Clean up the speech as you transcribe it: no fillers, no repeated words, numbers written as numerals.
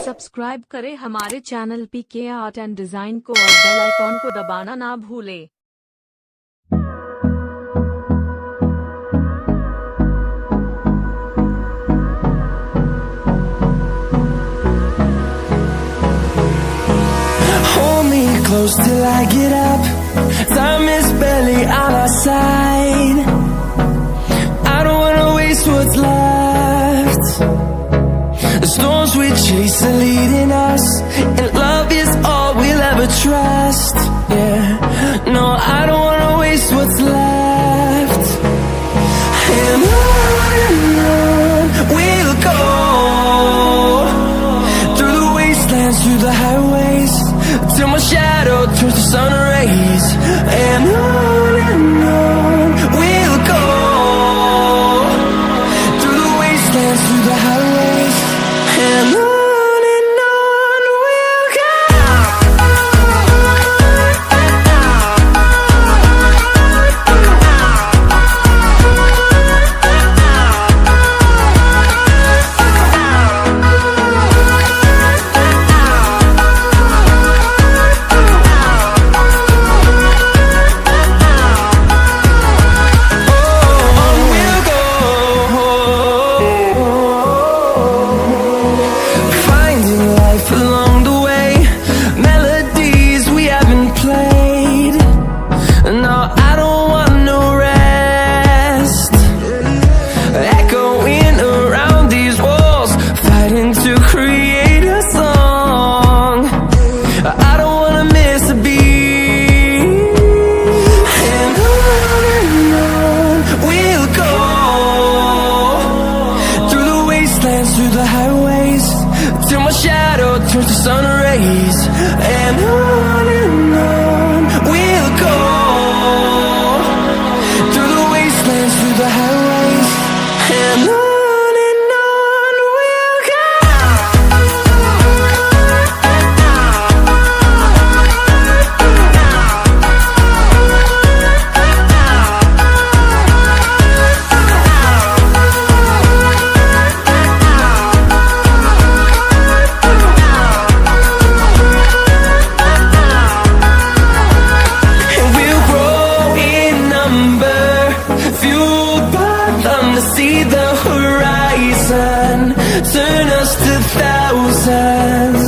Subscribe करें हमारे channel PK art and design को और बेल आइकॉन को दबाना ना भूलें। Hold me close till I get up. Time is barely on our side. I don't wanna waste what's left. The storms we chase are leading us, and love is all we'll ever trust. Yeah, no, I don't wanna waste what's left. And on we'll go, through the wastelands, through the highways, till my shadow turns to sun rays. And on we'll go, through the wastelands, through the highways, and on we'll go. Along the way, melodies we haven't played. No, I don't want no rest. Echoing around these walls, fighting to create a song. I don't wanna miss a beat. And on we'll go, through the wastelands, through the highways, till my shadow turns to sun rays. And on we'll go, through the wastelands, through the highways, and on we'll go. See the horizon, turn us to thousands.